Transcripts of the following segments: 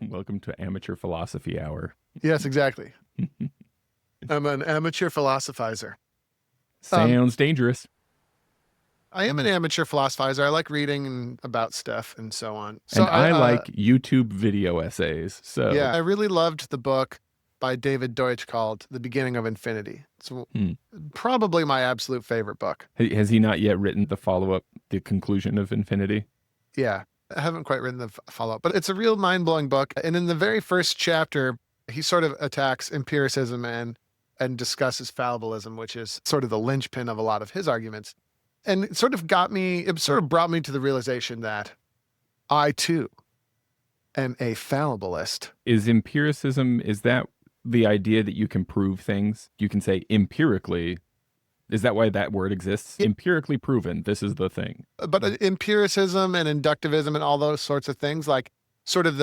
Welcome to Amateur Philosophy Hour. Yes, exactly. I'm an amateur philosophizer. Sounds dangerous. I am an amateur philosophizer. I like reading about stuff and so on. So And I like YouTube video essays. So yeah, I really loved the book by David Deutsch called The Beginning of Infinity. It's probably my absolute favorite book. Has he not yet written the follow-up, The Conclusion of Infinity? Yeah, I haven't quite written the follow-up, but it's a real mind-blowing book. And in the very first chapter, he sort of attacks empiricism and discusses fallibilism, which is sort of the linchpin of a lot of his arguments. And it sort of brought me to the realization that I too am a fallibilist. Is empiricism, is that the idea that you can prove things? You can say empirically. Is that why that word exists? Empirically proven, this is the thing. But empiricism and inductivism and all those sorts of things, like sort of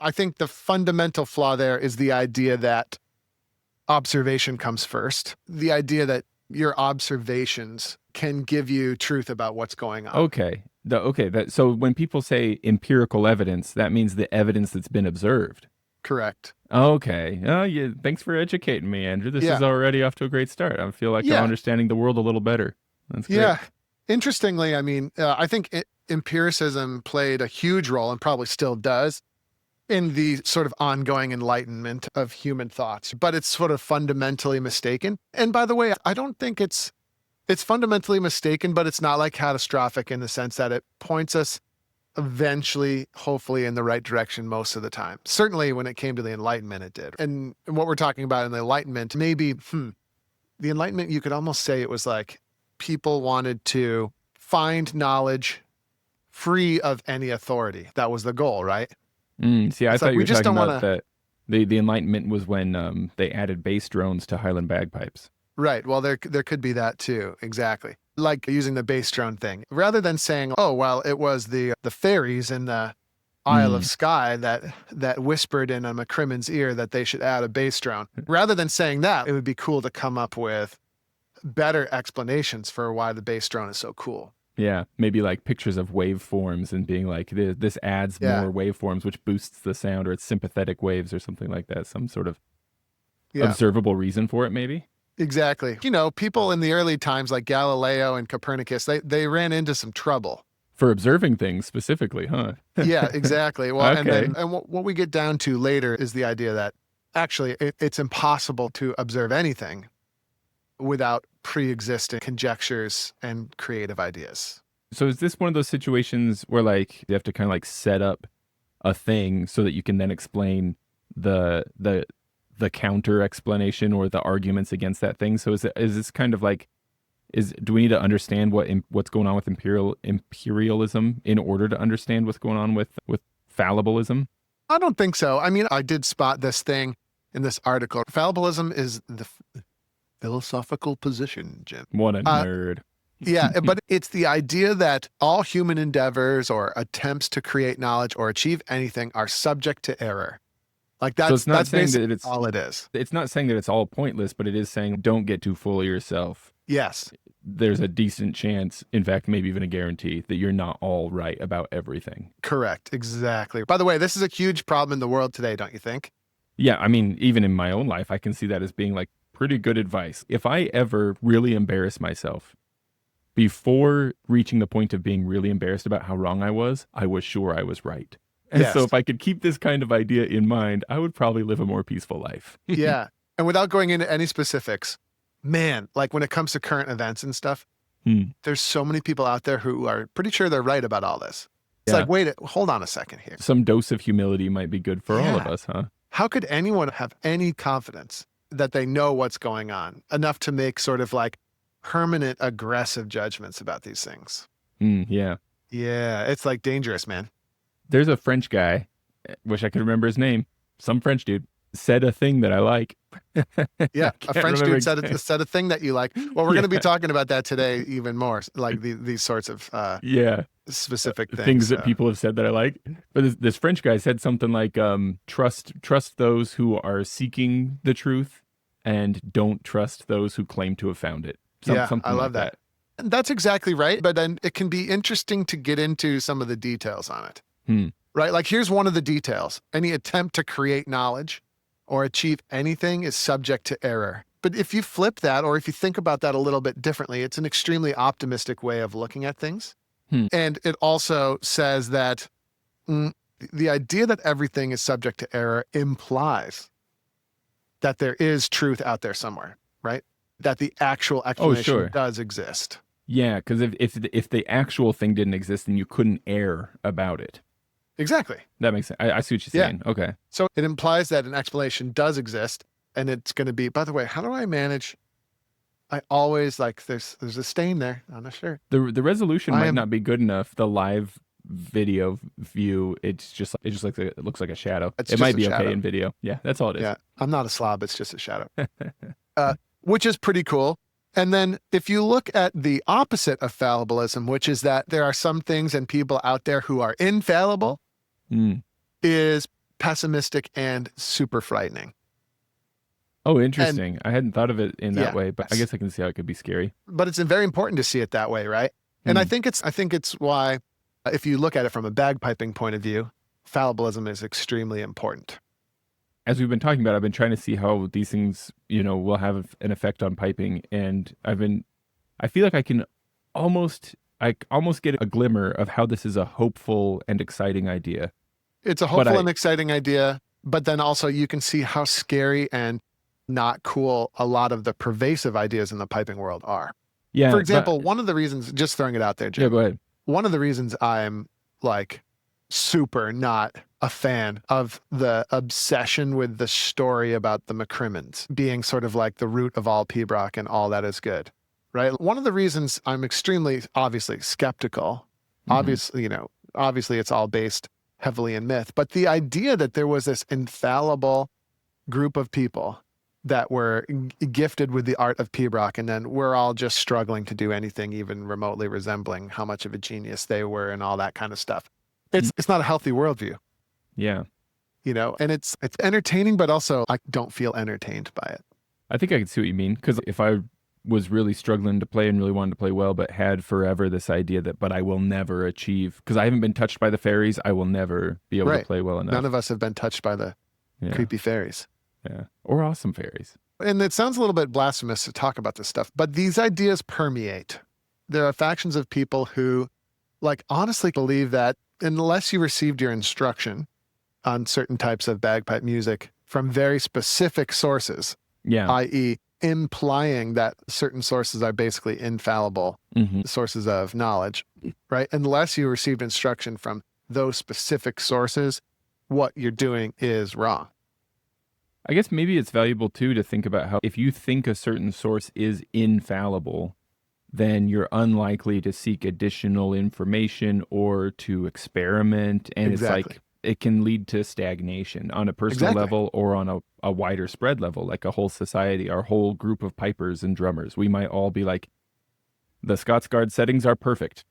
I think the fundamental flaw there is the idea that observation comes first. The idea that your observations can give you truth about what's going on. Okay. So when people say empirical evidence, that means the evidence that's been observed. Correct. Okay. Oh, yeah. Thanks for educating me, Andrew. This is already off to a great start. I feel like I'm understanding the world a little better. That's great. Yeah. Interestingly, I mean, I think empiricism played a huge role and probably still does in the sort of ongoing enlightenment of human thoughts, but it's sort of fundamentally mistaken. And by the way, I don't think it's fundamentally mistaken, but it's not like catastrophic in the sense that it points us eventually, hopefully, in the right direction most of the time. Certainly when it came to the Enlightenment, it did. And what we're talking about in the Enlightenment, maybe, the Enlightenment, you could almost say it was like people wanted to find knowledge free of any authority. That was the goal, right? See, I thought you were talking about that. The Enlightenment was when they added bass drones to Highland bagpipes. Right. Well, there could be that too. Exactly. Like using the bass drone thing. Rather than saying, oh, well, it was the fairies in the Isle of Skye that whispered in a McCrimmon's ear that they should add a bass drone. Rather than saying that, it would be cool to come up with better explanations for why the bass drone is so cool. Yeah, maybe like pictures of waveforms and being like, this adds more waveforms, which boosts the sound, or it's sympathetic waves or something like that. Some sort of observable reason for it, maybe? Exactly. You know, people in the early times like Galileo and Copernicus, they ran into some trouble. For observing things specifically, huh? Yeah, exactly. Well, okay. and what we get down to later is the idea that actually it's impossible to observe anything without pre-existing conjectures and creative ideas. So is this one of those situations where like you have to kind of like set up a thing so that you can then explain the counter explanation or the arguments against that thing? So is this kind of like, do we need to understand what's going on with imperialism in order to understand what's going on with fallibilism? I don't think so. I mean, I did spot this thing in this article. Fallibilism is the philosophical position, Jim. What a nerd. Yeah, but it's the idea that all human endeavors or attempts to create knowledge or achieve anything are subject to error. Like that's basically all it is. It's not saying that it's all pointless, but it is saying don't get too full of yourself. Yes. There's a decent chance, in fact, maybe even a guarantee, that you're not all right about everything. Correct. Exactly. By the way, this is a huge problem in the world today, don't you think? Yeah, I mean, even in my own life, I can see that as being like pretty good advice. If I ever really embarrass myself, before reaching the point of being really embarrassed about how wrong I was sure I was right. And so if I could keep this kind of idea in mind, I would probably live a more peaceful life. Yeah. And without going into any specifics, man, like when it comes to current events and stuff, there's so many people out there who are pretty sure they're right about all this. It's like, wait, hold on a second here. Some dose of humility might be good for all of us, huh? How could anyone have any confidence that they know what's going on enough to make sort of like permanent aggressive judgments about these things? Yeah. Yeah. It's like dangerous, man. There's a French guy, wish I could remember his name, some French dude, said a thing that I like. Yeah, a French dude said a thing that you like. Well, we're going to be talking about that today even more, like these sorts of specific things that people have said that I like. But this French guy said something like, trust those who are seeking the truth and don't trust those who claim to have found it. Something I love that. And that's exactly right. But then it can be interesting to get into some of the details on it. right? Like here's one of the details. Any attempt to create knowledge or achieve anything is subject to error. But if you flip that, or if you think about that a little bit differently, it's an extremely optimistic way of looking at things. Hmm. And it also says that the idea that everything is subject to error implies that there is truth out there somewhere, right? That the actual Oh, explanation sure. does exist. Yeah, because if the actual thing didn't exist, then you couldn't err about it. Exactly. That makes sense. I see what you're Yeah. saying. Okay. So it implies that an explanation does exist, and it's going to be, by the way, how do I manage? I always like there's a stain there on the shirt. The resolution I might am not be good enough. The live video view, it looks like a shadow. It's It just might a be shadow. okay in video. Yeah, that's all it is. Yeah, I'm not a slob. It's just a shadow, which is pretty cool. And then if you look at the opposite of fallibilism, which is that there are some things and people out there who are infallible, Mm. is pessimistic and super frightening. Oh, And interesting. I hadn't thought of it in that yeah, way, but I guess I can see how it could be scary. but it's very important to see it that way, right? And I Mm. think it's why, if you look at it from a bagpiping point of view, fallibilism is extremely important. As we've been talking about, I've been trying to see how these things, will have an effect on piping, and I feel like I almost get a glimmer of how this is a hopeful and exciting idea. It's a But hopeful and exciting idea, but then also you can see how scary and not cool a lot of the pervasive ideas in the piping world are. yeah, For but example, one of the reasons, just throwing it out there, yeah, Jim, go ahead. one of the reasons I'm like super not a fan of the obsession with the story about the McCrimmons being sort of like the root of all Pibroch and all that is good, right? One of the reasons I'm extremely obviously skeptical, Mhm. obviously it's all based heavily in myth, but the idea that there was this infallible group of people that were gifted with the art of Pibroch, and then we're all just struggling to do anything even remotely resembling how much of a genius they were and all that kind of stuff. Mm. It's not a healthy worldview, Yeah, and it's entertaining, but also I don't feel entertained by it. I think I can see what you mean, because if I was really struggling to play and really wanted to play well, but had forever this idea that, but I will never achieve, because I haven't been touched by the fairies, I will never be able to Right. play well None enough. of us have been touched by the Yeah, creepy fairies. yeah, or awesome fairies. And it sounds a little bit blasphemous to talk about this stuff, but these ideas permeate. There are factions of people who, like, honestly believe that unless you received your instruction on certain types of bagpipe music from very specific sources, Yeah. i.e., implying that certain sources are basically infallible Hmm. sources of knowledge, right? Unless you received instruction from those specific sources, what you're doing is wrong. I guess maybe it's valuable too to think about how if you think a certain source is infallible, then you're unlikely to seek additional information or to experiment. And it's Exactly. like it can lead to stagnation on a personal Exactly. level or on a wider spread level, like a whole society, our whole group of pipers and drummers. We might all be like, the Scots Guard settings are perfect,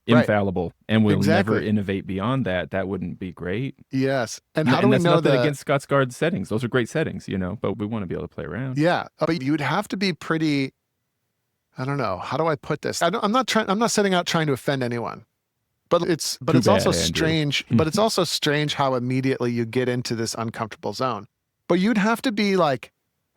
Right. infallible, and we'll never Exactly. innovate beyond that. That wouldn't be great. Yes. And how do And we that's know nothing the, against Scots Guard settings. Those are great settings, but we want to be able to play around. yeah, but you'd have to be pretty, I don't know, how do I put this? I'm not setting out trying to offend anyone. But Too it's also bad, Andrew. strange, but it's also strange how immediately you get into this uncomfortable zone. But you'd have to be like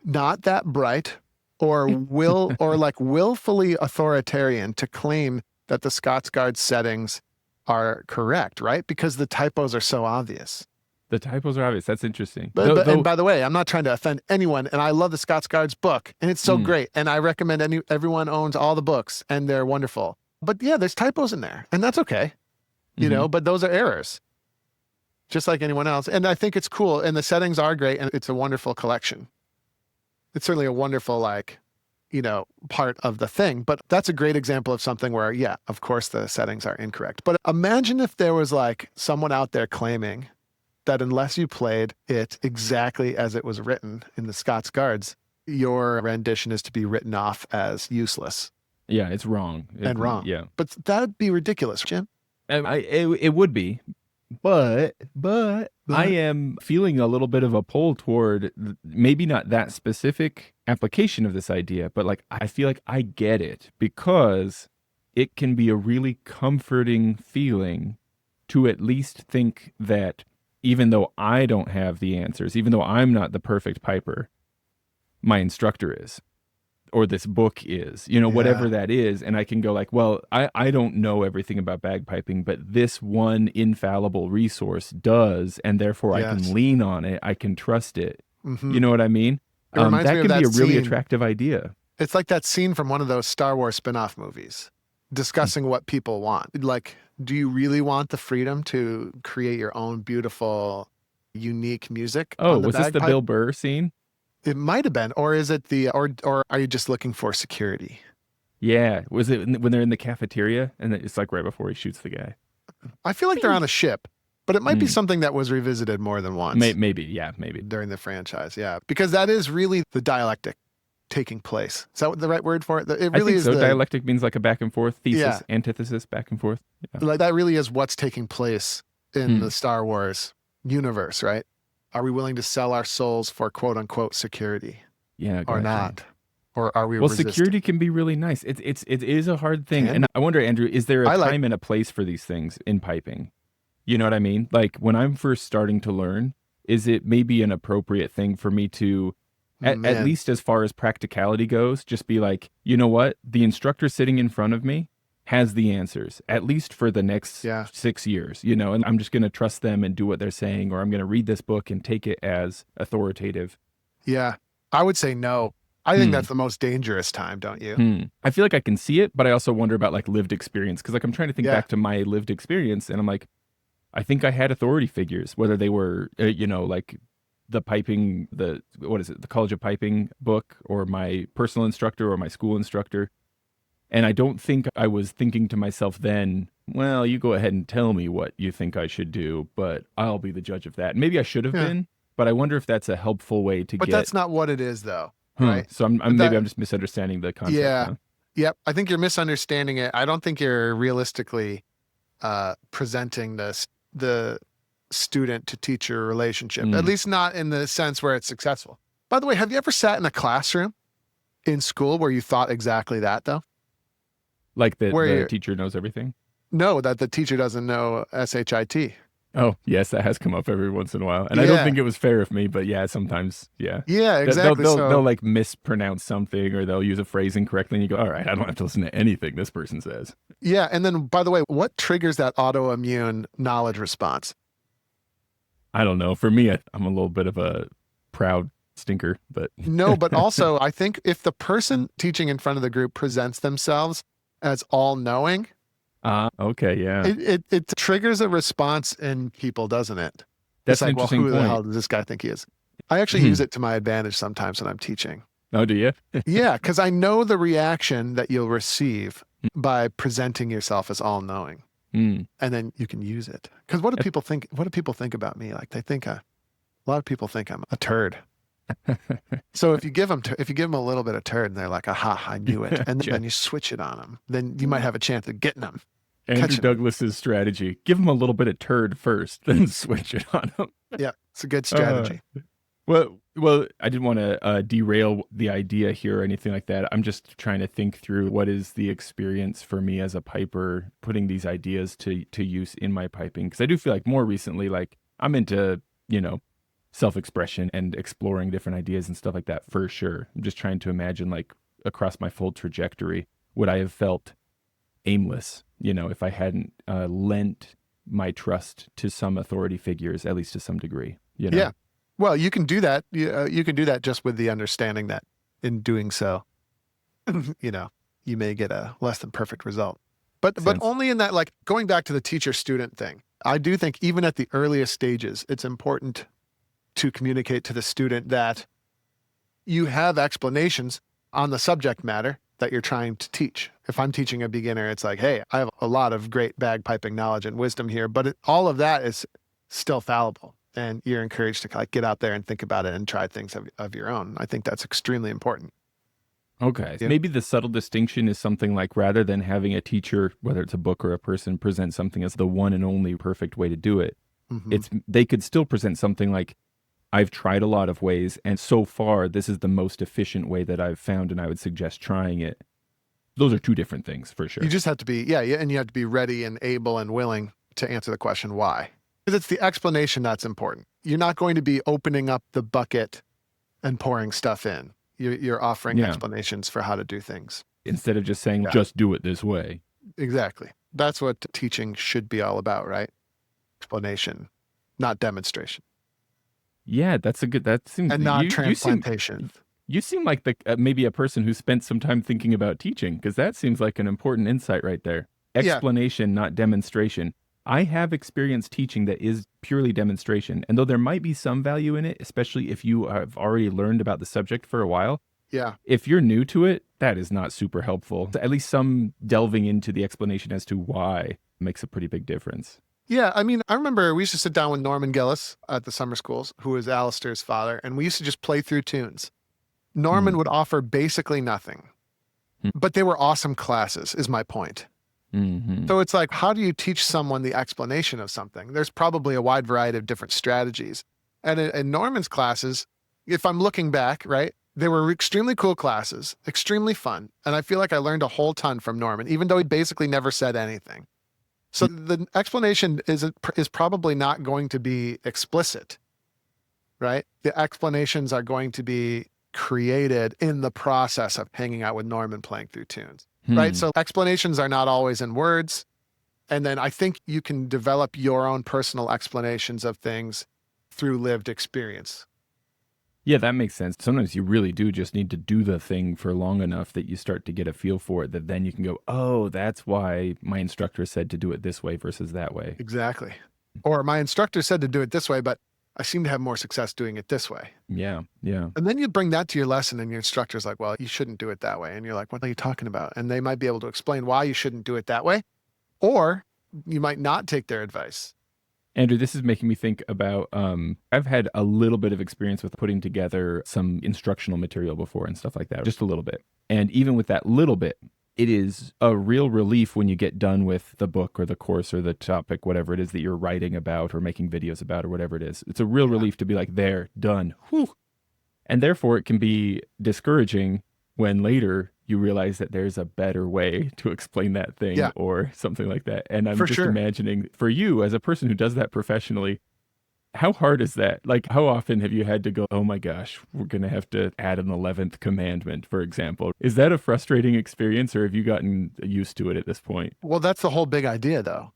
not that bright or like willfully authoritarian to claim that the Scots Guard settings are correct, right? Because the typos are so obvious. The typos are obvious. That's interesting. And by the way, I'm not trying to offend anyone, and I love the Scots Guards book, and it's so great, and I recommend everyone owns all the books, and they're wonderful. But yeah, there's typos in there, and that's okay, but those are errors, just like anyone else. And I think it's cool, and the settings are great, and it's a wonderful collection. It's certainly a wonderful, part of the thing. But that's a great example of something where, yeah, of course the settings are incorrect. But imagine if there was like someone out there claiming that unless you played it exactly as it was written in the Scots Guards, your rendition is to be written off as useless Yeah, it's wrong. and wrong. Yeah. But that'd be ridiculous, Jim. It would be, but I am feeling a little bit of a pull toward maybe not that specific application of this idea, but like I feel like I get it because it can be a really comforting feeling to at least think that even though I don't have the answers, even though I'm not the perfect piper, my instructor is, or this book is, whatever Yeah. that is. And I can go like, well, I don't know everything about bagpiping, but this one infallible resource does, and therefore I can Yes. lean on it. I can trust it. Hmm. You know what I mean? It reminds me That of can be that a really scene. attractive idea. It's like that scene from one of those Star Wars spin-off movies discussing what people want. Like, do you really want the freedom to create your own beautiful, unique music Oh, on the was this the bagpipe? Bill Burr scene? It might have been, or is it or are you just looking for security? Yeah. Was it when they're in the cafeteria and it's like right before he shoots the guy? I feel like they're on a ship, but it might be Mm. something that was revisited more than once Maybe. Yeah, maybe. during the franchise. Yeah, because that is really the dialectic taking place. Is that the right word for it? It I really think is so. the, Dialectic means like a back and forth, yeah, thesis, antithesis, back and forth. Yeah. like that really is what's taking place in Hmm. the Star Wars universe, right? Are we willing to sell our souls for quote unquote security Yeah, or gotcha. not? Or are we Well, resisting? security can be really nice. It is a hard thing. Can And be. I wonder, Andrew, is there a I like, time and a place for these things in piping? You know what I mean? Like when I'm first starting to learn, is it maybe an appropriate thing for me to, at man, least as far as practicality goes, just be like, you know what? The instructor sitting in front of me has the answers, at least for the next yeah, 6 years, and I'm just going to trust them and do what they're saying, or I'm going to read this book and take it as authoritative. yeah. I would say no. I think Hmm. that's the most dangerous time, don't you? I feel like I can see it, but I also wonder about like lived experience. Cause like I'm trying to think Yeah. back to my lived experience and I'm like, I think I had authority figures, whether they were, like the piping, what is it, the College of Piping book, or my personal instructor or my school instructor. And I don't think I was thinking to myself then, well, you go ahead and tell me what you think I should do, but I'll be the judge of that. Maybe I should have Yeah. been, but I wonder if that's a helpful way to But get, that's not what it is though, right? So maybe That, I'm just misunderstanding the concept, yeah. huh? Yep. I think you're misunderstanding it. I don't think you're realistically presenting the student to teacher relationship, at Mm. least not in the sense where it's successful. By the way, have you ever sat in a classroom in school where you thought exactly that though? Like Where the you teacher knows everything? know that the teacher doesn't know SHIT. Oh, yes, that has come up every once in a while. And I don't Yeah. think it was fair of me, but yeah, sometimes, yeah. Yeah, They'll, they'll, exactly. they'll, they'll So like mispronounce something or they'll use a phrase incorrectly and you go, all right, I don't have to listen to anything this person says. yeah. And then by the way, what triggers that autoimmune knowledge response? I don't know. For me, I'm a little bit of a proud stinker, but No, but also I think if the person teaching in front of the group presents themselves as all knowing, okay, yeah. it triggers a response in people, doesn't it? That's It's an like, well, interesting who the hell point. does this guy think he is? I actually use it to my advantage sometimes when I'm teaching. Oh, do you? Yeah, because I know the reaction that you'll receive by presenting yourself as all knowing. Mm. And then you can use it. Because what do people think? What do people think about me? Like they think a lot of people think I'm a turd. So if you give them a little bit of turd, and they're like, "Aha, I knew it," and then you switch it on them, then you might have a chance of getting them. Andrew Catch 'em. Douglas's strategy: give them a little bit of turd first, then switch it on them. Yeah, it's a good strategy. Well, I didn't want to derail the idea here or anything like that. I'm just trying to think through what is the experience for me as a piper, putting these ideas to use in my piping. Because I do feel like more recently, like I'm into, self-expression and exploring different ideas and stuff like that for sure. I'm just trying to imagine like across my full trajectory, would I have felt aimless, if I hadn't lent my trust to some authority figures, at least to some degree, Yeah. Well, you can do that. You can do that just with the understanding that in doing so, you may get a less than perfect result. But only in that, like going back to the teacher-student thing, I do think even at the earliest stages, it's important to communicate to the student that you have explanations on the subject matter that you're trying to teach. If I'm teaching a beginner, it's like, hey, I have a lot of great bagpiping knowledge and wisdom here, but all of that is still fallible. And you're encouraged to like get out there and think about it and try things of your own. I think that's extremely important. Okay. Yeah. Maybe the subtle distinction is something like rather than having a teacher, whether it's a book or a person, present something as the one and only perfect way to do it, they could still present something like, I've tried a lot of ways, and so far, this is the most efficient way that I've found, and I would suggest trying it. Those are two different things for sure. You just have to be, and you have to be ready and able and willing to answer the question why. Because it's the explanation that's important. You're not going to be opening up the bucket and pouring stuff in. You're offering Yeah. explanations for how to do things. Instead of just saying, Yeah. just do it this way. Exactly. That's what teaching should be all about, right? Explanation, not demonstration. Yeah, that seems, And not you seem, transplantation. you seem like maybe a person who spent some time thinking about teaching, because that seems like an important insight right there. Yeah. Explanation, not demonstration. I have experienced teaching that is purely demonstration. And though there might be some value in it, especially if you have already learned about the subject for a while, Yeah. if you're new to it, that is not super helpful. At least some delving into the explanation as to why makes a pretty big difference. Yeah, I mean, I remember we used to sit down with Norman Gillis at the summer schools, who was Alistair's father, and we used to just play through tunes. Norman would offer basically nothing, but they were awesome classes, is my point. Mm-hmm. So it's like, how do you teach someone the explanation of something? There's probably a wide variety of different strategies. And in Norman's classes, if I'm looking back, right, they were extremely cool classes, extremely fun. And I feel like I learned a whole ton from Norman, even though he basically never said anything. So the explanation is probably not going to be explicit, right? The explanations are going to be created in the process of hanging out with Norman playing through tunes, right? So explanations are not always in words. And then I think you can develop your own personal explanations of things through lived experience. Yeah, that makes sense. Sometimes you really do just need to do the thing for long enough that you start to get a feel for it, that then you can go, oh, that's why my instructor said to do it this way versus that way. Exactly. Or my instructor said to do it this way, but I seem to have more success doing it this way. Yeah, yeah. And then you bring that to your lesson and your instructor's like, well, you shouldn't do it that way. And you're like, what are you talking about? And they might be able to explain why you shouldn't do it that way. Or you might not take their advice. Andrew, this is making me think about, I've had a little bit of experience with putting together some instructional material before and stuff like that, just a little bit. And even with that little bit, it is a real relief when you get done with the book or the course or the topic, whatever it is that you're writing about or making videos about or whatever it is. It's a real relief to be like, there, done. Whew. And therefore, it can be discouraging when later you realize that there's a better way to explain that thing or something like that. And I'm just imagining for you as a person who does that professionally, how hard is that? Like, how often have you had to go, oh my gosh, we're going to have to add an 11th commandment, for example? Is that a frustrating experience, or have you gotten used to it at this point? Well, that's the whole big idea, though.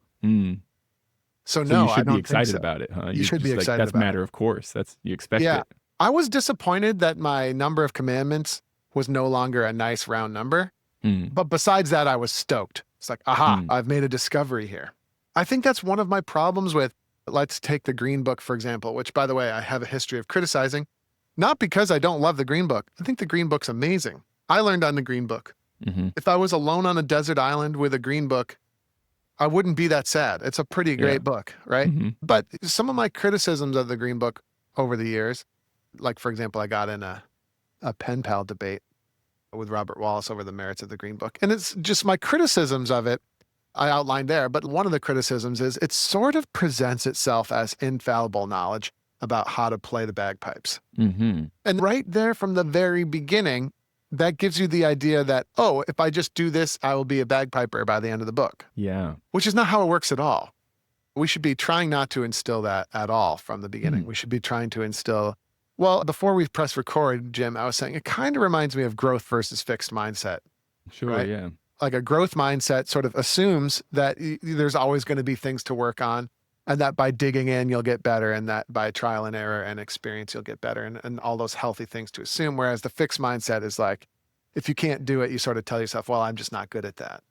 So no, you should I don't be excited think so. about it, huh? You should be like, excited that's about matter of course. You expect it. I was disappointed that my number of commandments was no longer a nice round number. But besides that, I was stoked. It's like, aha, I've made a discovery here. I think that's one of my problems with, let's take the Green Book, for example, which, by the way, I have a history of criticizing. Not because I don't love the Green Book. I think the Green Book's amazing. I learned on the Green Book. If I was alone on a desert island with a Green Book, I wouldn't be that sad. It's a pretty great book, right? But some of my criticisms of the Green Book over the years, like, for example, I got in a pen pal debate with Robert Wallace over the merits of the Green Book. And it's just my criticisms of it I outlined there. But one of the criticisms is it sort of presents itself as infallible knowledge about how to play the bagpipes. And right there from the very beginning, that gives you the idea that, oh, if I just do this, I will be a bagpiper by the end of the book. Yeah. Which is not how it works at all. We should be trying not to instill that at all from the beginning. We should be trying to instill, well, before we press record, Jim, I was saying it kind of reminds me of growth versus fixed mindset. Sure, right? yeah. Like a growth mindset sort of assumes that there's always going to be things to work on, and that by digging in, you'll get better, and that by trial and error and experience, you'll get better, and all those healthy things to assume. Whereas the fixed mindset is like, if you can't do it, you sort of tell yourself, well, I'm just not good at that.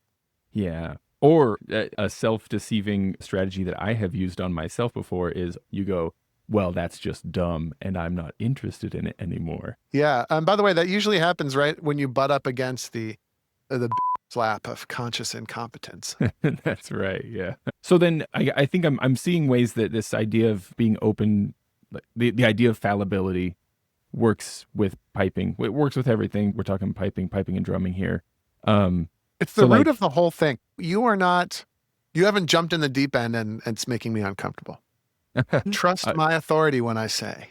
Yeah. Or a self-deceiving strategy that I have used on myself before is you go, well, that's just dumb, and I'm not interested in it anymore. Yeah. And by the way, that usually happens right when you butt up against the slap of conscious incompetence. That's right. Yeah. So then I think I'm seeing ways that this idea of being open, the idea of fallibility works with piping. It works with everything. We're talking piping and drumming here. It's the root of the whole thing. You haven't jumped in the deep end and it's making me uncomfortable. Trust my authority when I say,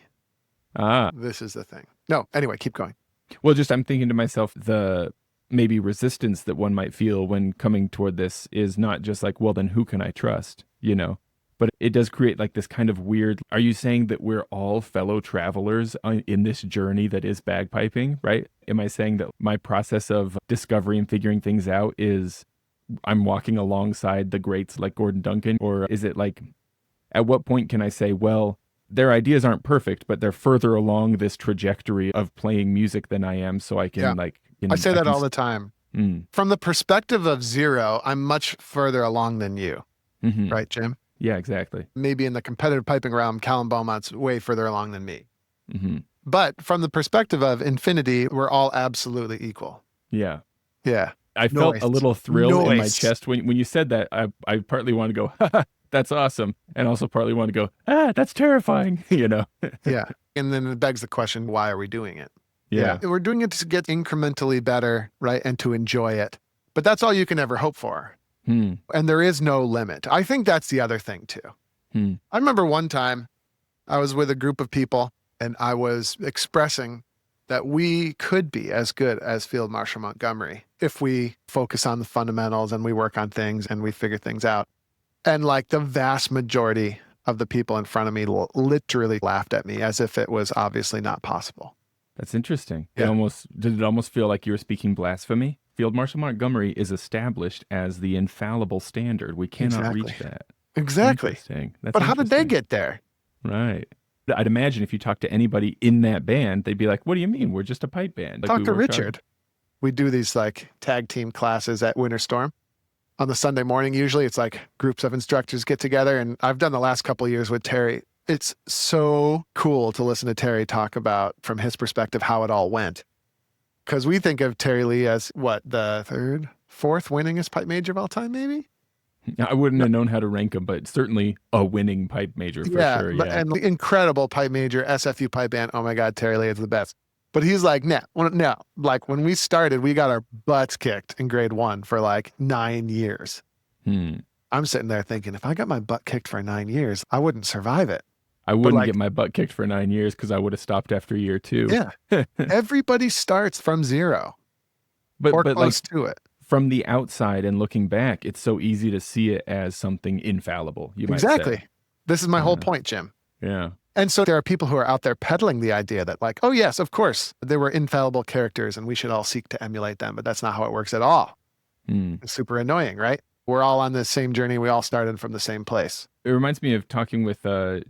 this is the thing. No, anyway, keep going. Well, I'm thinking to myself, the maybe resistance that one might feel when coming toward this is not just like, well, then who can I trust? you know. But it does create like this kind of weird. Are you saying that we're all fellow travelers in this journey that is bagpiping, right? Am I saying that my process of discovery and figuring things out is I'm walking alongside the greats like Gordon Duncan? Or is it like, at what point can I say, well, their ideas aren't perfect, but they're further along this trajectory of playing music than I am, so I Yeah. can like, I say that all the time. Mm. From the perspective of zero, I'm much further along than you. Mm-hmm. Right, Jim? Yeah, exactly. Maybe in the competitive piping realm, Callum Beaumont's way further along than me. Mm-hmm. But from the perspective of infinity, we're all absolutely equal. Yeah. Yeah. I felt a little thrill in my Noise. chest when you said that. I partly wanted to go, "Ha, that's awesome," and also partly wanted to go, that's terrifying, you know? Yeah. And then it begs the question, why are we doing it? Yeah. We're doing it to get incrementally better, right? And to enjoy it. But that's all you can ever hope for. Hmm. And there is no limit. I think that's the other thing too. Hmm. I remember one time I was with a group of people and I was expressing that we could be as good as Field Marshal Montgomery if we focus on the fundamentals and we work on things and we figure things out. And like the vast majority of the people in front of me literally laughed at me as if it was obviously not possible. That's interesting. Yeah. Did it almost feel like you were speaking blasphemy? Field Marshal Montgomery is established as the infallible standard. We cannot reach that. Exactly. Interesting. That's But how did they interesting. get there? Right. I'd imagine if you talk to anybody in that band, they'd be like, "What do you mean? We're just a pipe band." Like, Talk we to worked hard. Richard. We do these like tag team classes at Winter Storm. On the Sunday morning, usually it's like groups of instructors get together. And I've done the last couple of years with Terry. It's so cool to listen to Terry talk about, from his perspective, how it all went. Because we think of Terry Lee as what, the fourth winningest pipe major of all time, maybe? I wouldn't have known how to rank them, but certainly a winning pipe major for sure. Yeah. And incredible pipe major, SFU pipe band. Oh my God, Terry Lee is the best. But he's like, no. Like when we started, we got our butts kicked in grade 1 for like 9 years. I'm sitting there thinking, if I got my butt kicked for 9 years, I wouldn't survive it. I wouldn't get my butt kicked for 9 years because I would have stopped after year 2. Yeah. Everybody starts from zero or but close like, to it. from the outside and looking back, it's so easy to see it as something infallible. You might say. This is my whole point, Jim. Yeah. And so there are people who are out there peddling the idea that like, oh yes, of course, there were infallible characters and we should all seek to emulate them, but that's not how it works at all. It's super annoying, right? We're all on the same journey. We all started from the same place. It reminds me of talking with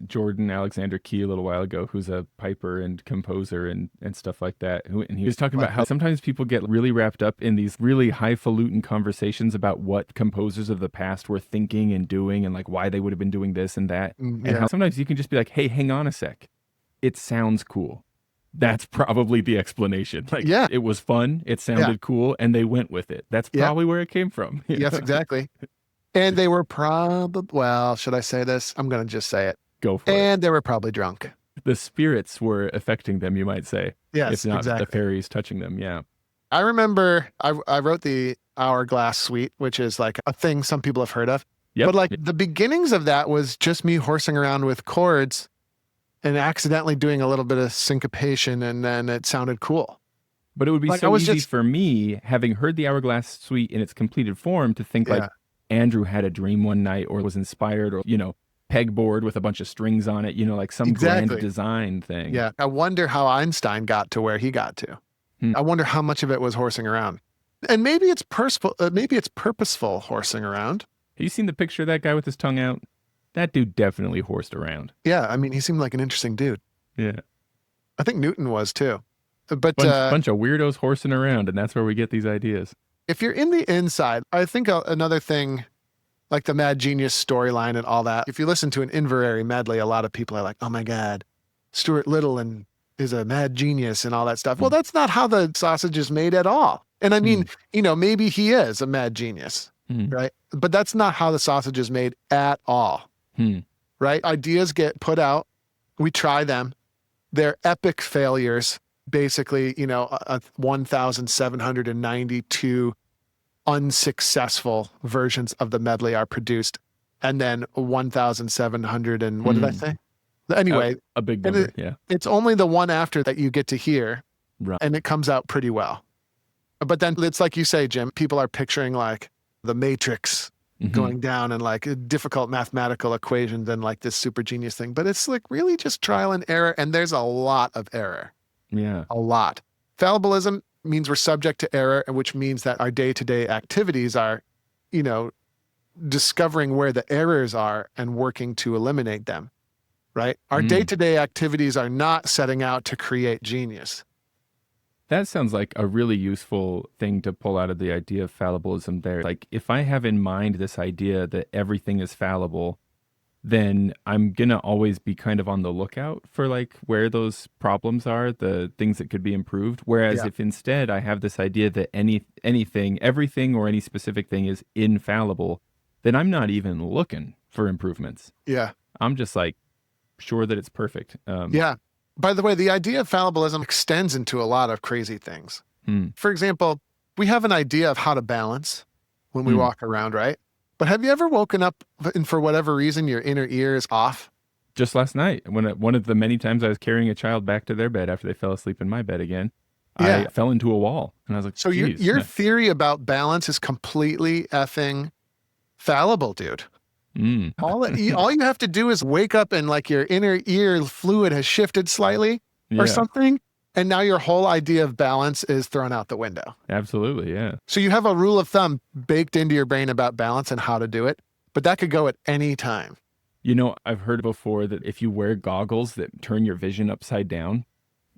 Jordan Alexander Key a little while ago, who's a piper and composer and stuff like that. And he was talking about how sometimes people get really wrapped up in these really highfalutin conversations about what composers of the past were thinking and doing and like why they would have been doing this and that. And how sometimes you can just be like, hey, hang on a sec. It sounds cool. That's probably the explanation. Like, it was fun. It sounded cool. And they went with it. That's probably where it came from. Yes, exactly. And they were probably, well, should I say this? I'm going to just say it. Go for it. And they were probably drunk. The spirits were affecting them, you might say. Yes, if not exactly. the fairies touching them. Yeah. I remember I wrote the Hourglass Suite, which is like a thing some people have heard of. Yep. But like the beginnings of that was just me horsing around with chords and accidentally doing a little bit of syncopation, and then it sounded cool. But it would be Like, so easy for me, having heard the Hourglass Suite in its completed form, to think like Andrew had a dream one night or was inspired, or, pegboard with a bunch of strings on it, like some grand design thing. Yeah. I wonder how Einstein got to where he got to. I wonder how much of it was horsing around. And maybe it's purposeful horsing around. Have you seen the picture of that guy with his tongue out? That dude definitely horsed around. Yeah, I mean, he seemed like an interesting dude. Yeah. I think Newton was too. But bunch of weirdos horsing around, and that's where we get these ideas. If you're in the inside, I think another thing, like the Mad Genius storyline and all that, if you listen to an Inverary medley, a lot of people are like, oh my God, Stuart Little is a mad genius and all that stuff. Well, that's not how the sausage is made at all. And I mean, maybe he is a mad genius, right? But that's not how the sausage is made at all. Right? Ideas get put out. We try them. They're epic failures. Basically, 1,792 unsuccessful versions of the medley are produced. And then 1,700 and what did I say? Anyway. A big number, yeah. It's only the one after that you get to hear. Right. And it comes out pretty well. But then it's like you say, Jim, people are picturing like the Matrix going down and like difficult mathematical equations and like this super genius thing. But it's like really just trial and error. And there's a lot of error, Yeah. a lot. Fallibilism means we're subject to error, which means that our day-to-day activities are, you know, discovering where the errors are and working to eliminate them, right? Our day-to-day activities are not setting out to create genius. That sounds like a really useful thing to pull out of the idea of fallibilism there. Like, if I have in mind this idea that everything is fallible, then I'm going to always be kind of on the lookout for like where those problems are, the things that could be improved. Whereas Yeah. if instead I have this idea that everything or any specific thing is infallible, then I'm not even looking for improvements. Yeah. I'm just like sure that it's perfect. Yeah. By the way, the idea of fallibilism extends into a lot of crazy things. Hmm. For example, we have an idea of how to balance when we walk around, right? But have you ever woken up and for whatever reason your inner ear is off? Just last night, when one of the many times I was carrying a child back to their bed after they fell asleep in my bed again, Yeah. I fell into a wall, and I was like, So "Geez." your theory about balance is completely effing fallible, dude. Mm. All you have to do is wake up and like your inner ear fluid has shifted slightly or Yeah, something, and now your whole idea of balance is thrown out the window. absolutely, yeah. So you have a rule of thumb baked into your brain about balance and how to do it, but that could go at any time. You know, I've heard before that if you wear goggles that turn your vision upside down,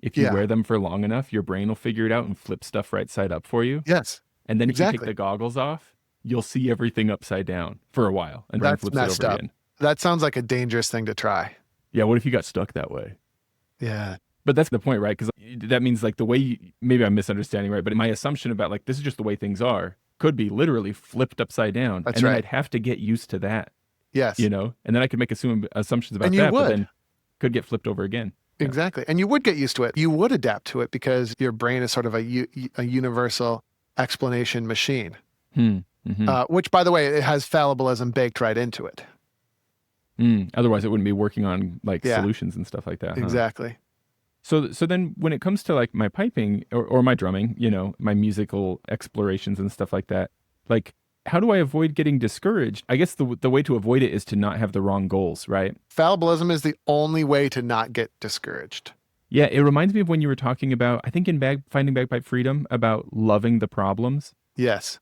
if you Yeah. wear them for long enough, your brain will figure it out and flip stuff right side up for you. Yes, And then if you take exactly. the goggles off, you'll see everything upside down for a while and then That's flips it messed over up. again. That sounds like a dangerous thing to try. Yeah, what if you got stuck that way? Yeah. But that's the point, right? Because that means like the way maybe I'm misunderstanding, right? But my assumption about like this is just the way things are could be literally flipped upside down. That's and then right. I'd have to get used to that, Yes. you know? And then I could make assumptions about And you that, but would. then could get flipped over again. Yeah. Exactly. And you would get used to it. You would adapt to it because your brain is sort of a universal explanation machine, which, by the way, it has fallibilism baked right into it. Otherwise, it wouldn't be working on like Yeah. solutions and stuff like that. Huh? Exactly. So then when it comes to like my piping or my drumming, you know, my musical explorations and stuff like that, like how do I avoid getting discouraged? I guess the way to avoid it is to not have the wrong goals, right? Fallibilism is the only way to not get discouraged. Yeah, it reminds me of when you were talking about, I think in Finding Bagpipe Freedom, about loving the problems. Yes.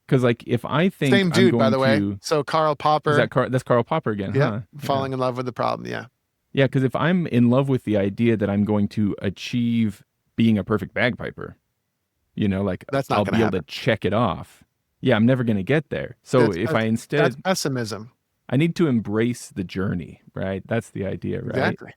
Because like if I think Same I'm dude, going by the way. to, So Karl Popper. that's Karl Popper again, Yeah. huh? Falling in love with the problem. Yeah. Yeah, because if I'm in love with the idea that I'm going to achieve being a perfect bagpiper, you know, like That's not I'll gonna be able to happen. check it off. Yeah, I'm never going to get there. So That's- if I That's instead, pessimism. I need to embrace the journey, right? That's the idea, right? Exactly.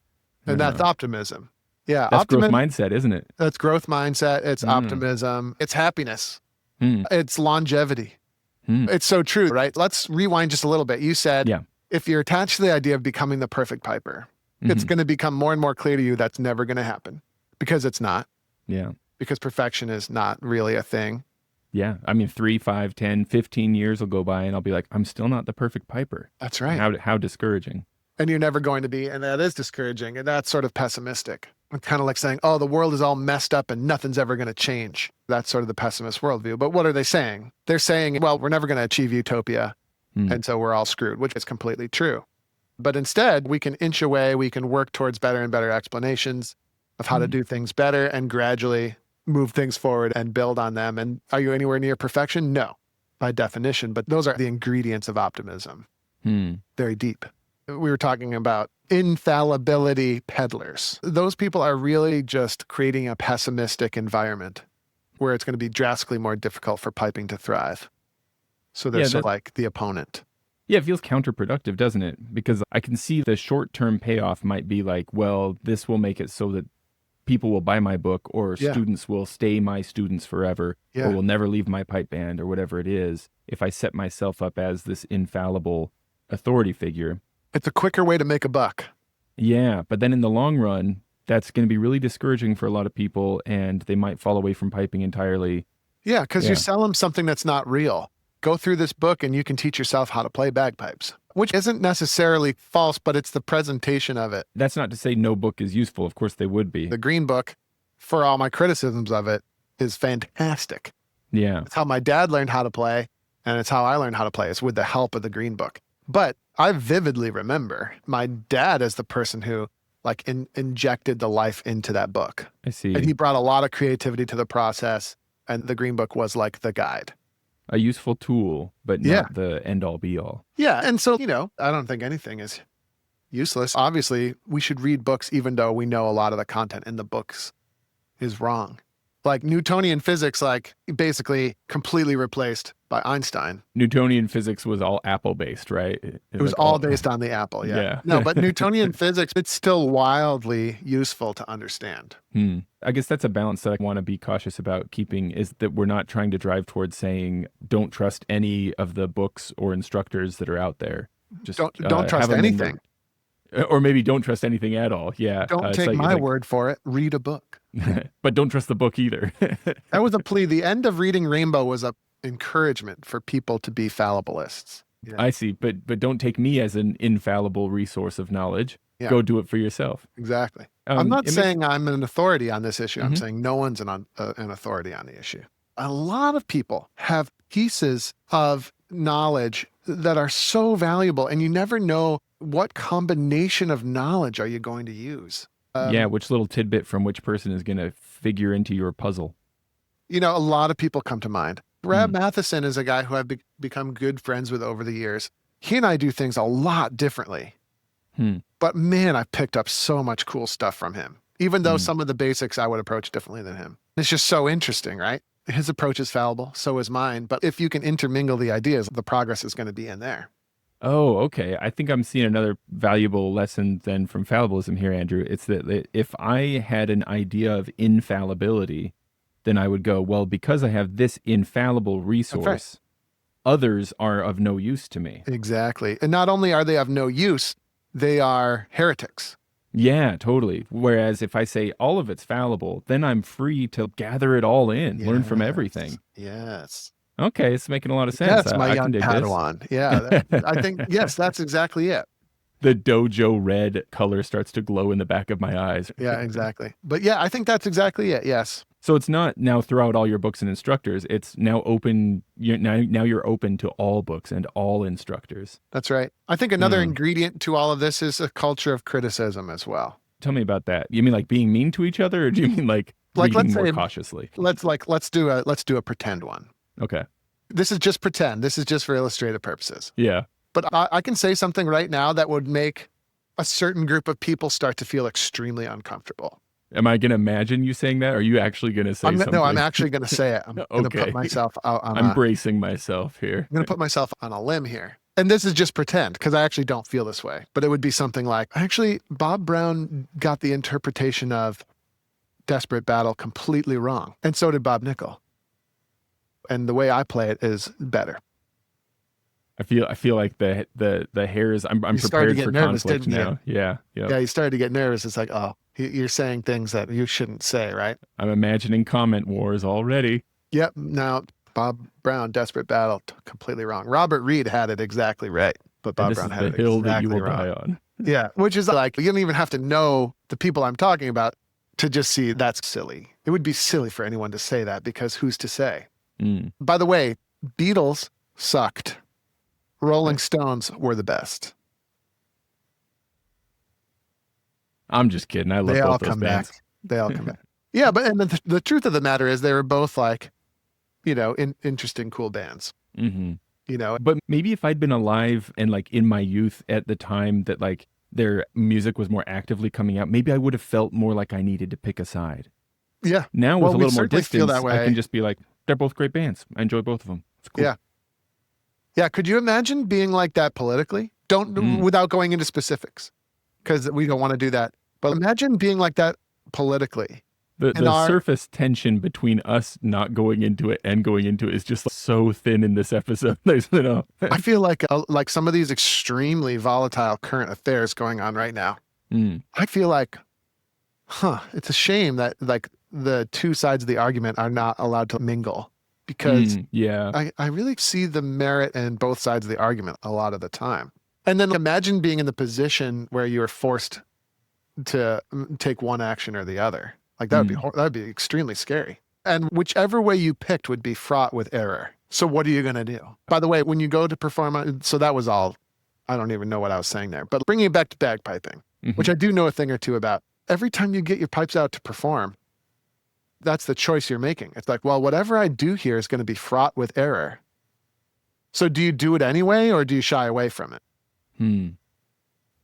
And that's optimism. Yeah. That's growth Optimism. mindset, isn't it? That's growth mindset. It's optimism. It's happiness. Hmm. It's longevity. Hmm. It's so true, right? Let's rewind just a little bit. You said, Yeah. if you're attached to the idea of becoming the perfect piper, it's going to become more and more clear to you that's never going to happen because it's not, Yeah. because perfection is not really a thing. Yeah. I mean, 3, 5, 10, 15 years will go by and I'll be like, I'm still not the perfect piper. That's right. How discouraging. And you're never going to be. And that is discouraging. And that's sort of pessimistic. It's kind of like saying, oh, the world is all messed up and nothing's ever going to change. That's sort of the pessimist worldview. But what are they saying? They're saying, well, we're never going to achieve utopia. And so we're all screwed, which is completely true. But instead, we can inch away. We can work towards better and better explanations of how to do things better and gradually move things forward and build on them. And are you anywhere near perfection? No, by definition. But those are the ingredients of optimism. Very deep. We were talking about infallibility peddlers. Those people are really just creating a pessimistic environment where it's going to be drastically more difficult for piping to thrive. So they're sort of like the opponent. Yeah, it feels counterproductive, doesn't it? Because I can see the short-term payoff might be like, well, this will make it so that people will buy my book or students will stay my students forever or will never leave my pipe band or whatever it is if I set myself up as this infallible authority figure. It's a quicker way to make a buck. Yeah, but then in the long run, that's going to be really discouraging for a lot of people and they might fall away from piping entirely. Yeah, because you sell them something that's not real. Go through this book and you can teach yourself how to play bagpipes, which isn't necessarily false, but it's the presentation of it. That's not to say no book is useful. Of course they would be. The Green Book, for all my criticisms of it, is fantastic. Yeah. It's how my dad learned how to play. And it's how I learned how to play. It's with the help of the Green Book. But I vividly remember my dad as the person who like injected the life into that book. I see. And he brought a lot of creativity to the process. And the Green Book was like the guide. A useful tool, but not the end all be all. Yeah. And so, I don't think anything is useless. Obviously, we should read books even though we know a lot of the content in the books is wrong. Like Newtonian physics, like basically completely replaced by Einstein. Newtonian physics was all apple based, right? It was all based on the apple. Yeah. No, but Newtonian physics, it's still wildly useful to understand. I guess that's a balance that I want to be cautious about keeping, is that we're not trying to drive towards saying, don't trust any of the books or instructors that are out there. Just don't trust anything. Or maybe don't trust anything at all. Yeah. Don't take my word for it. Read a book. But don't trust the book either. That was a plea. The end of Reading Rainbow was an encouragement for people to be fallibilists. Yeah. I see. But don't take me as an infallible resource of knowledge. Yeah. Go do it for yourself. Exactly. I'm not saying I'm an authority on this issue. I'm saying no one's an authority on the issue. A lot of people have pieces of knowledge that are so valuable, and you never know what combination of knowledge are you going to use. Which little tidbit from which person is going to figure into your puzzle? A lot of people come to mind. Brad Matheson is a guy who I've become good friends with over the years. He and I do things a lot differently. But man, I've picked up so much cool stuff from him, even though some of the basics I would approach differently than him. It's just so interesting, right? His approach is fallible, so is mine. But if you can intermingle the ideas, the progress is going to be in there. Oh, okay. I think I'm seeing another valuable lesson then from fallibilism here, Andrew. It's that if I had an idea of infallibility, then I would go, well, because I have this infallible resource, others are of no use to me. Exactly. And not only are they of no use, they are heretics. Yeah, totally. Whereas if I say all of it's fallible, then I'm free to gather it all in, learn from everything. Yes. Okay, it's making a lot of sense. That's my young Padawan. Yeah, I think, yes, that's exactly it. The Dojo red color starts to glow in the back of my eyes. Yeah, exactly. But yeah, I think that's exactly it, yes. So it's not now throughout all your books and instructors, it's now open, now you're open to all books and all instructors. That's right. I think another ingredient to all of this is a culture of criticism as well. Tell me about that. You mean like being mean to each other, or do you mean like reading more cautiously? Let's do a pretend one. Okay. This is just pretend. This is just for illustrative purposes. Yeah. But I can say something right now that would make a certain group of people start to feel extremely uncomfortable. Am I going to imagine you saying that? Or are you actually going to say something? No, I'm actually going to say it. I'm going to put myself out on I'm bracing myself here. I'm going to put myself on a limb here. And this is just pretend, because I actually don't feel this way. But it would be something like, actually, Bob Brown got the interpretation of Desperate Battle completely wrong. And so did Bob Nickel. And the way I play it is better. I feel like the hairs. I'm prepared for conflict now. Yeah. Yeah. You started to get nervous. It's like, oh, you're saying things that you shouldn't say, right? I'm imagining comment wars already. Yep. Now, Bob Brown, Desperate Battle, completely wrong. Robert Reed had it exactly right, but Bob Brown had it exactly wrong. The hill that you will die on. Yeah, which is like, you don't even have to know the people I'm talking about to just see that's silly. It would be silly for anyone to say that, because who's to say? By the way, Beatles sucked. Rolling Stones were the best. I'm just kidding. I love both those bands. They all come back. Yeah, but and the truth of the matter is they were both like, interesting, cool bands. But maybe if I'd been alive and like in my youth at the time that like their music was more actively coming out, maybe I would have felt more like I needed to pick a side. Yeah. Now with a little more distance, I can just be like, they're both great bands. I enjoy both of them. It's cool. Yeah. Yeah. Could you imagine being like that politically? Without going into specifics, because we don't want to do that. But imagine being like that politically. The surface tension between us not going into it and going into it is just so thin in this episode. I feel like some of these extremely volatile current affairs going on right now. I feel like, it's a shame that like the two sides of the argument are not allowed to mingle, because I really see the merit in both sides of the argument a lot of the time. And then imagine being in the position where you are forced to take one action or the other. Like that would be extremely scary. And whichever way you picked would be fraught with error. So what are you going to do? By the way, when you go to perform, so that was all, I don't even know what I was saying there, but bringing it back to bagpiping, which I do know a thing or two about. Every time you get your pipes out to perform, that's the choice you're making. It's like, well, whatever I do here is going to be fraught with error. So do you do it anyway, or do you shy away from it?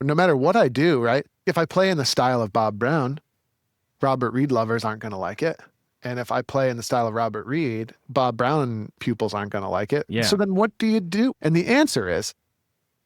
No matter what I do, right? If I play in the style of Bob Brown, Robert Reed lovers aren't going to like it. And if I play in the style of Robert Reed, Bob Brown pupils aren't going to like it. Yeah. So then what do you do? And the answer is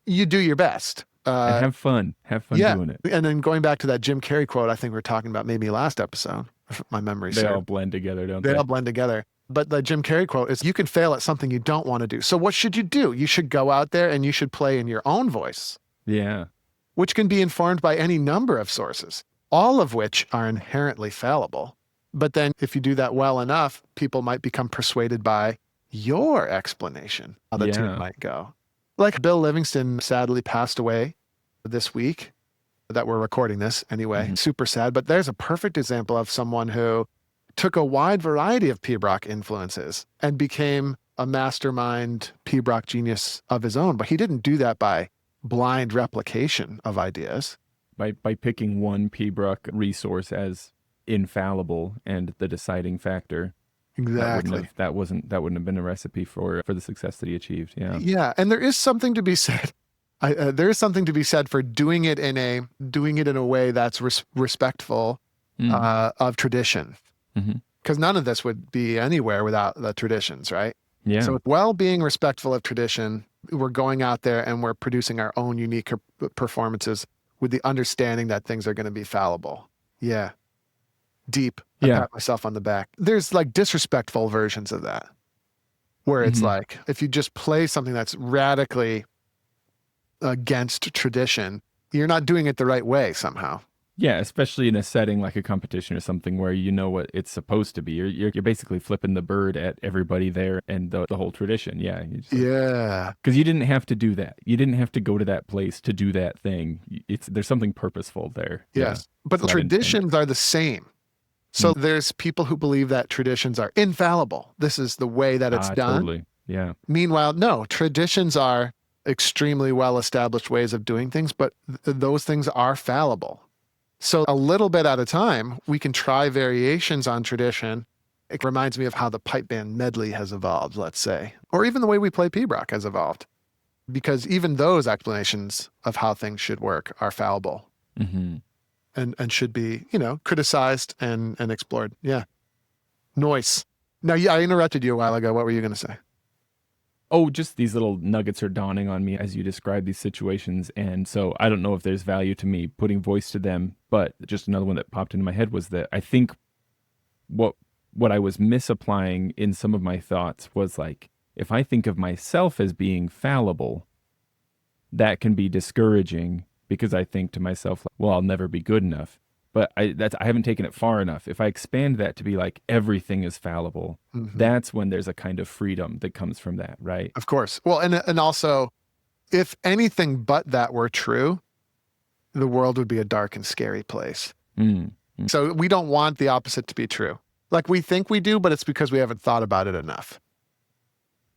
you do your best. And have fun. Have fun doing it. And then going back to that Jim Carrey quote, I think we were talking about maybe last episode, if my memory serves. They all blend together, don't they? They all blend together. But the Jim Carrey quote is, you can fail at something you don't want to do. So what should you do? You should go out there and you should play in your own voice. Yeah. Which can be informed by any number of sources, all of which are inherently fallible. But then if you do that well enough, people might become persuaded by your explanation how the tune might go. Like Bill Livingston sadly passed away this week that we're recording this anyway. Super sad. But there's a perfect example of someone who took a wide variety of P-Brock influences and became a mastermind P-Brock genius of his own. But he didn't do that by blind replication of ideas. By picking one P-Brock resource as infallible and the deciding factor. Exactly. That wouldn't have been a recipe for the success that he achieved. Yeah. Yeah. And there is something to be said. There is something to be said for doing it in a way that's respectful of tradition. Because none of this would be anywhere without the traditions, right? Yeah. So while being respectful of tradition, we're going out there and we're producing our own unique performances with the understanding that things are going to be fallible. Yeah. Deep. I pat myself on the back. There's like disrespectful versions of that, where it's like, if you just play something that's radically against tradition, you're not doing it the right way somehow. Yeah, especially in a setting like a competition or something where you know what it's supposed to be. You're basically flipping the bird at everybody there and the whole tradition. Yeah. Because you didn't have to do that. You didn't have to go to that place to do that thing. There's something purposeful there. Yes. But the traditions are the same. So there's people who believe that traditions are infallible. This is the way that it's done. Totally. Yeah. Meanwhile, no, traditions are extremely well-established ways of doing things, but those things are fallible. So a little bit at a time, we can try variations on tradition. It reminds me of how the pipe band medley has evolved, let's say, or even the way we play P-Brock has evolved, because even those explanations of how things should work are fallible and should be, criticized and explored. Yeah. Noise. Now, I interrupted you a while ago. What were you going to say? Oh, just these little nuggets are dawning on me as you describe these situations. And so I don't know if there's value to me putting voice to them, but just another one that popped into my head was that I think what I was misapplying in some of my thoughts was like, if I think of myself as being fallible, that can be discouraging because I think to myself, well, I'll never be good enough. But I haven't taken it far enough. If I expand that to be like everything is fallible, that's when there's a kind of freedom that comes from that, right? Of course. Well, and also, if anything but that were true, the world would be a dark and scary place. So we don't want the opposite to be true. Like we think we do, but it's because we haven't thought about it enough.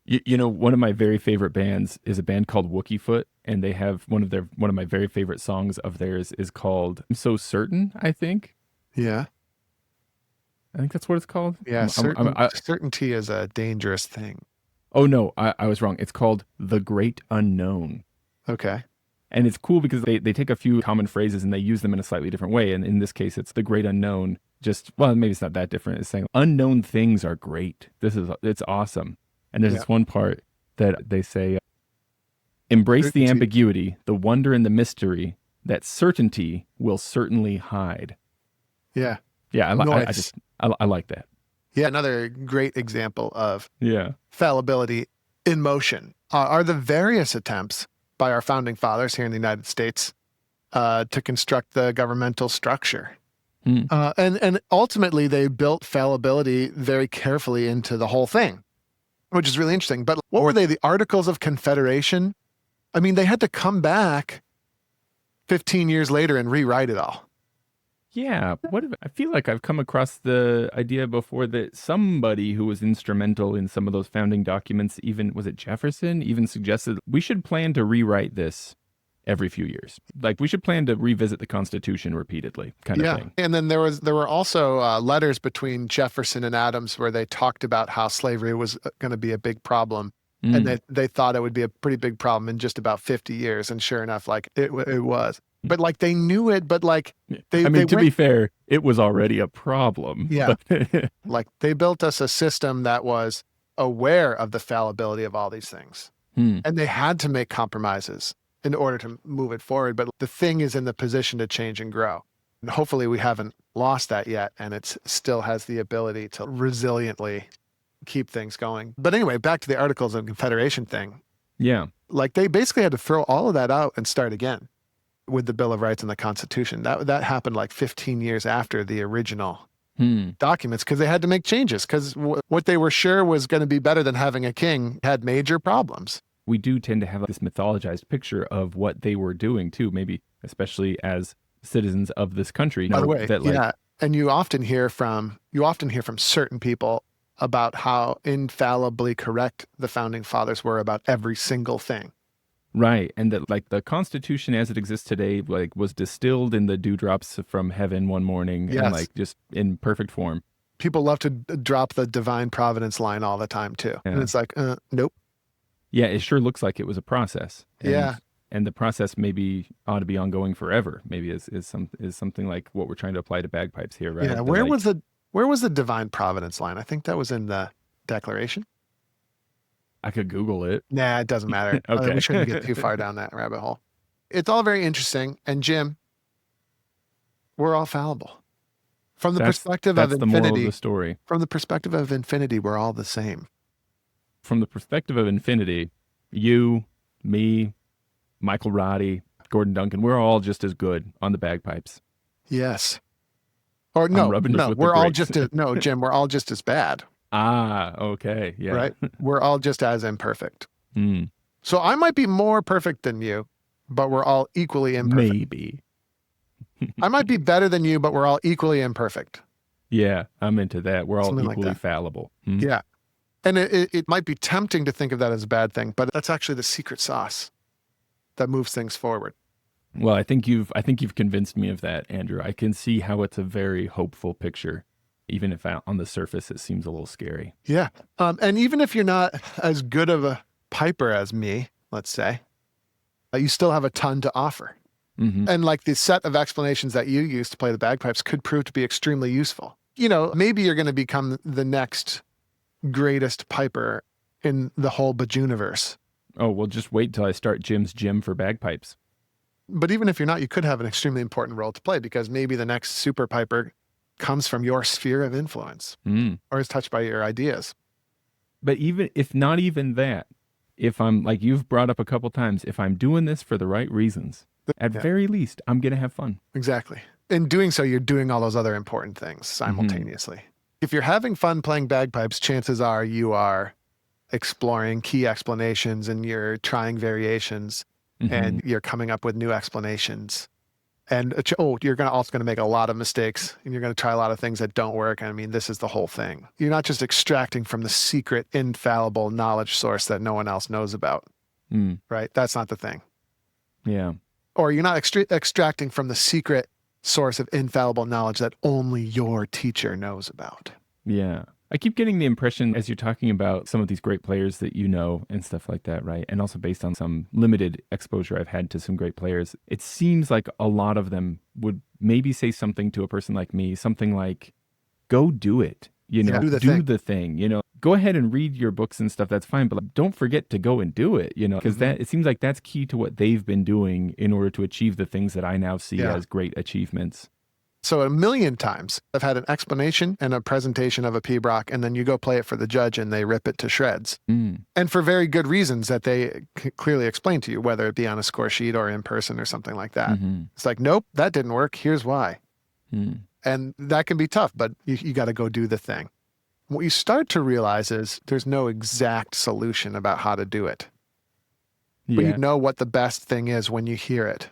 One of my very favorite bands is a band called Wookiefoot, and they have one of my very favorite songs of theirs is called "I'm So Certain." I think. Yeah. I think that's what it's called. Yeah. Certainty is a dangerous thing. Oh no, I was wrong. It's called "The Great Unknown." Okay. And it's cool because they take a few common phrases and they use them in a slightly different way. And in this case, it's the great unknown. Maybe it's not that different. It's saying unknown things are great. It's awesome. And there's this one part that they say, embrace the ambiguity, the wonder and the mystery that certainty will certainly hide. Yeah. Yeah. I like that. Yeah. Another great example of fallibility in motion are the various attempts by our founding fathers here in the United States to construct the governmental structure. And ultimately they built fallibility very carefully into the whole thing, which is really interesting. But what were they? The Articles of Confederation? I mean, they had to come back 15 years later and rewrite it all. Yeah, I feel like I've come across the idea before that somebody who was instrumental in some of those founding documents, even was it Jefferson, even suggested we should plan to rewrite this every few years. Like we should plan to revisit the Constitution repeatedly, kind of Yeah. thing. And then there were also letters between Jefferson and Adams where they talked about how slavery was going to be a big problem. And Mm. they thought it would be a pretty big problem in just about 50 years. And sure enough, like it was. But like they knew it, but like I they mean, to went, be fair, it was already a problem. yeah, But like they built us a system that was aware of the fallibility of all these things. hmm. And they had to make compromises in order to move it forward. But the thing is in the position to change and grow. And hopefully we haven't lost that yet. And it still has the ability to resiliently keep things going. But anyway, back to the Articles of Confederation thing. Yeah. Like they basically had to throw all of that out and start again with the Bill of Rights and the Constitution. That happened like 15 years after the original Hmm. documents because they had to make changes because what they were sure was going to be better than having a king had major problems. We do tend to have this mythologized picture of what they were doing too, maybe especially as citizens of this country. By the way, that like yeah, and you often hear from certain people about how infallibly correct the founding fathers were about every single thing. right, and that like the Constitution as it exists today, like was distilled in the dewdrops from heaven one morning, and Yes. like just in perfect form. People love to drop the divine providence line all the time too. And Yeah. it's like, nope. Yeah, it sure looks like it was a process. Yeah. And the process maybe ought to be ongoing forever. Maybe is something like what we're trying to apply to bagpipes here, right? Yeah. That, Where was the divine providence line? I think that was in the Declaration. I could Google it. Nah, it doesn't matter. Okay. We shouldn't get too far down that rabbit hole. It's all very interesting. And Jim, we're all fallible. From the perspective of That's the moral of infinity, the story. from the perspective of infinity, we're all the same. From the perspective of infinity, you, me, Michael Roddy, Gordon Duncan, we're all just as good on the bagpipes. Yes. Or I'm no, rubbing us with the we're all greats. just as, no, Jim, we're all just as bad, Ah, okay. Yeah. right? We're all just as imperfect. Mm, So I might be more perfect than you, but we're all equally imperfect. maybe. I might be better than you, but we're all equally imperfect. Yeah, I'm into that. We're all Something like equally that. fallible. Hmm? Yeah. And it might be tempting to think of that as a bad thing, but that's actually the secret sauce that moves things forward. Well, I think you've convinced me of that, Andrew. I can see how it's a very hopeful picture, even if on the surface it seems a little scary. Yeah. And even if you're not as good of a piper as me, let's say, you still have a ton to offer. Hmm. And like the set of explanations that you use to play the bagpipes could prove to be extremely useful. You know, maybe you're going to become the next greatest piper in the whole Bajuniverse. Oh, well, just wait till I start Jim's Gym for bagpipes. But even if you're not, you could have an extremely important role to play because maybe the next super piper comes from your sphere of influence Mm. or is touched by your ideas. But even if not even that, if I'm like you've brought up a couple times, if I'm doing this for the right reasons, at Yeah. very least, I'm going to have fun. Exactly. In doing so, you're doing all those other important things simultaneously. If you're having fun playing bagpipes, chances are you are exploring key explanations and you're trying variations and you're coming up with new explanations. And you're also going to make a lot of mistakes and you're going to try a lot of things that don't work. I mean, this is the whole thing. You're not just extracting from the secret, infallible knowledge source that no one else knows about, Mm. right? That's not the thing. Yeah. Or you're not extracting from the secret source of infallible knowledge that only your teacher knows about. Yeah. I keep getting the impression as you're talking about some of these great players that you know and stuff like that, right? And also based on some limited exposure I've had to some great players, it seems like a lot of them would maybe say something to a person like me, something like, go do it, you know, Yeah, do the thing. you know, go ahead and read your books and stuff. That's fine. But like, don't forget to go and do it, you know, because that it seems like that's key to what they've been doing in order to achieve the things that I now see Yeah. as great achievements. So 1,000,000 times I've had an explanation and a presentation of a pibroch, and then you go play it for the judge and they rip it to shreds. Mm. And for very good reasons that they clearly explain to you, whether it be on a score sheet or in person or something like that. Mhm. It's like, nope, that didn't work. Here's why. Mm. And that can be tough, but you got to go do the thing. What you start to realize is there's no exact solution about how to do it. But Yeah. you know what the best thing is when you hear it.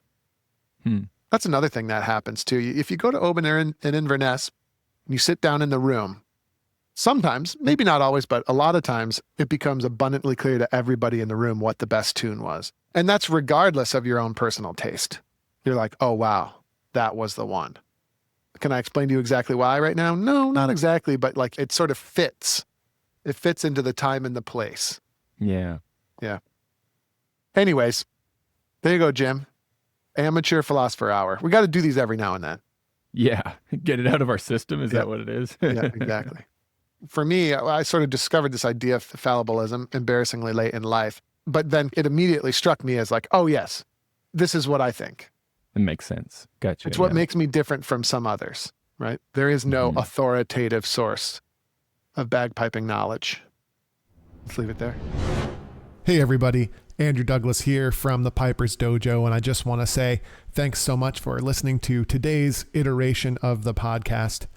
Hmm. That's another thing that happens too. If you go to open air and Inverness, and you sit down in the room, sometimes, maybe not always, but a lot of times it becomes abundantly clear to everybody in the room what the best tune was. And that's regardless of your own personal taste. You're like, oh, wow, that was the one. Can I explain to you exactly why right now? No, not exactly, but like it sort of fits. It fits into the time and the place. Yeah. Yeah. Anyways, there you go, Jim. Amateur Philosopher Hour. We got to do these every now and then. Yeah. Get it out of our system. Is that what it is? Yeah, exactly. For me, I sort of discovered this idea of fallibilism embarrassingly late in life, but then it immediately struck me as like, oh yes, this is what I think. It makes sense. Gotcha. It's what makes me different from some others, right? There is no authoritative source of bagpiping knowledge. Let's leave it there. Hey everybody, Andrew Douglas here from the Piper's Dojo, and I just want to say thanks so much for listening to today's iteration of the podcast.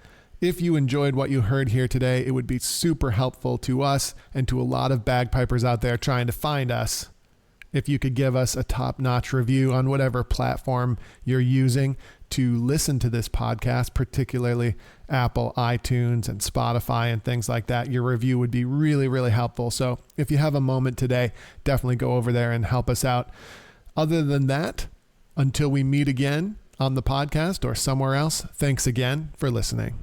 If you enjoyed what you heard here today, it would be super helpful to us and to a lot of bagpipers out there trying to find us if you could give us a top-notch review on whatever platform you're using to listen to this podcast, particularly Apple, iTunes, and Spotify and things like that. Your review would be really, really helpful. So if you have a moment today, definitely go over there and help us out. Other than that, until we meet again on the podcast or somewhere else, thanks again for listening.